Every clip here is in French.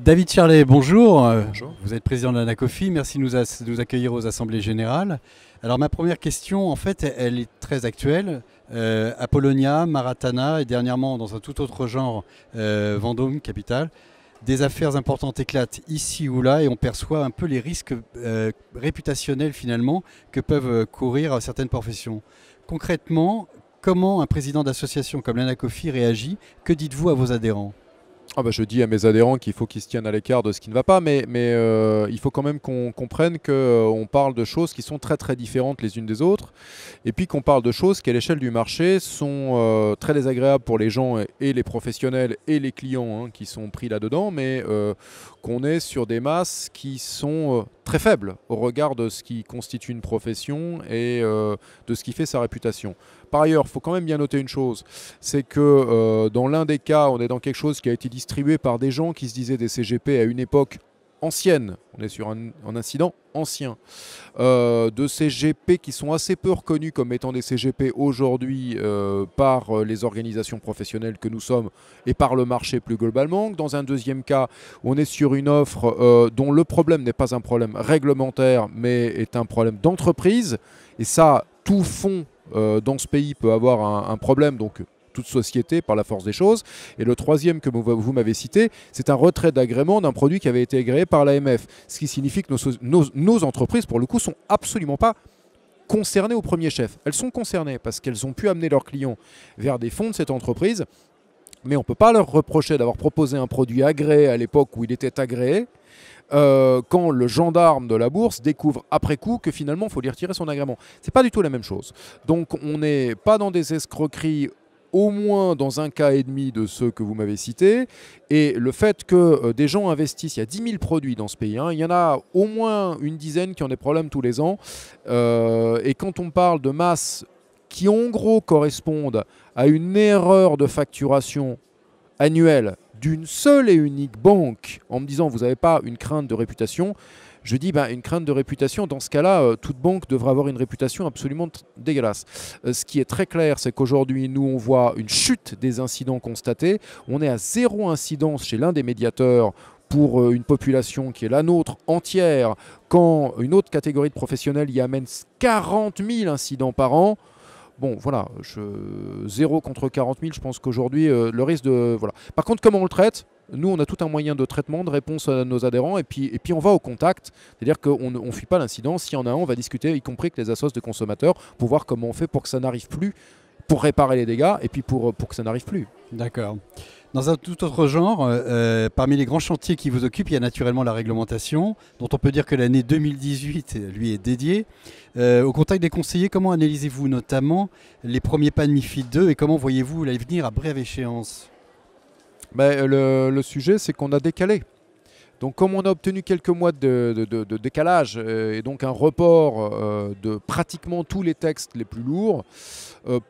David Charlet, bonjour. Bonjour. Vous êtes président de l'Anacofi. Merci de nous accueillir aux Assemblées Générales. Alors ma première question, en fait, elle est très actuelle. Apollonia, Maratana et dernièrement, dans un tout autre genre, Vendôme, capitale, des affaires importantes éclatent ici ou là et on perçoit un peu les risques réputationnels finalement que peuvent courir certaines professions. Concrètement, comment un président d'association comme l'Anacofi réagit? Que dites-vous à vos adhérents? Je dis à mes adhérents qu'il faut qu'ils se tiennent à l'écart de ce qui ne va pas, mais il faut quand même qu'on comprenne qu'on parle de choses qui sont très très différentes les unes des autres, et puis qu'on parle de choses qui à l'échelle du marché sont très désagréables pour les gens et les professionnels et les clients qui sont pris là-dedans, mais qu'on est sur des masses qui sont très faibles au regard de ce qui constitue une profession et de ce qui fait sa réputation. Par ailleurs, il faut quand même bien noter une chose, c'est que dans l'un des cas, on est dans quelque chose qui a été distribué par des gens qui se disaient des CGP à une époque ancienne, on est sur un incident ancien, de CGP qui sont assez peu reconnus comme étant des CGP aujourd'hui par les organisations professionnelles que nous sommes et par le marché plus globalement. Dans un deuxième cas, on est sur une offre dont le problème n'est pas un problème réglementaire, mais est un problème d'entreprise. Et ça, tout fonds dans ce pays peut avoir un problème, donc toute société par la force des choses. Et le troisième que vous m'avez cité, c'est un retrait d'agrément d'un produit qui avait été agréé par l'AMF. Ce qui signifie que nos entreprises, pour le coup, sont absolument pas concernées au premier chef. Elles sont concernées parce qu'elles ont pu amener leurs clients vers des fonds de cette entreprise, mais on ne peut pas leur reprocher d'avoir proposé un produit agréé à l'époque où il était agréé, quand le gendarme de la bourse découvre après coup que finalement il faut lui retirer son agrément. C'est pas du tout la même chose. Donc on n'est pas dans des escroqueries, au moins dans un cas et demi de ceux que vous m'avez cités. Et le fait que des gens investissent, il y a 10 000 produits dans ce pays, il y en a au moins une dizaine qui ont des problèmes tous les ans. Et quand on parle de masse qui en gros correspondent à une erreur de facturation annuelle d'une seule et unique banque, en me disant vous n'avez pas une crainte de réputation, je dis une crainte de réputation, dans ce cas-là, toute banque devrait avoir une réputation absolument dégueulasse. Ce qui est très clair, c'est qu'aujourd'hui, nous, on voit une chute des incidents constatés. On est à 0 incidence chez l'un des médiateurs pour une population qui est la nôtre entière, quand une autre catégorie de professionnels y amène 40 000 incidents par an. Bon, voilà, 0 contre 40 000, je pense qu'aujourd'hui, le risque de... Voilà. Par contre, comment on le traite? Nous, on a tout un moyen de traitement, de réponse à nos adhérents, et puis on va au contact. C'est-à-dire qu'on ne fuit pas l'incident. S'il y en a un, on va discuter, y compris avec les associations de consommateurs, pour voir comment on fait pour que ça n'arrive plus, pour réparer les dégâts, et puis pour que ça n'arrive plus. D'accord. Dans un tout autre genre, parmi les grands chantiers qui vous occupent, il y a naturellement la réglementation, dont on peut dire que l'année 2018 lui est dédiée. Au contact des conseillers, comment analysez-vous notamment les premiers pas de MiFID 2 et comment voyez-vous l'avenir à brève échéance? Le sujet, c'est qu'on a décalé. Donc comme on a obtenu quelques mois de décalage et donc un report de pratiquement tous les textes les plus lourds,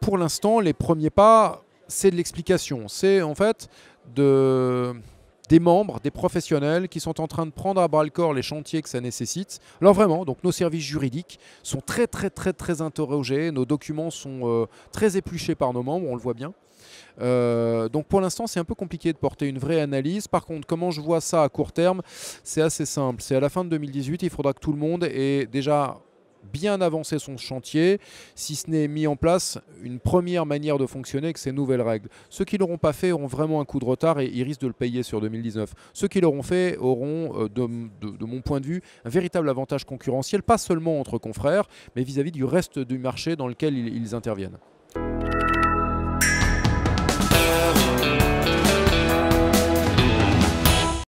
pour l'instant, les premiers pas, c'est de l'explication. C'est en fait des membres, des professionnels qui sont en train de prendre à bras-le-corps les chantiers que ça nécessite. Alors vraiment, donc nos services juridiques sont très très très très interrogés, nos documents sont très épluchés par nos membres, on le voit bien. Donc pour l'instant c'est un peu compliqué de porter une vraie analyse. Par contre, comment je vois ça à court terme, c'est assez simple. C'est à la fin de 2018, il faudra que tout le monde ait déjà bien avancé son chantier, si ce n'est mis en place une première manière de fonctionner avec ces nouvelles règles. Ceux qui ne l'auront pas fait auront vraiment un coup de retard et ils risquent de le payer sur 2019. Ceux qui l'auront fait auront, de mon point de vue, un véritable avantage concurrentiel, pas seulement entre confrères, mais vis-à-vis du reste du marché dans lequel ils interviennent.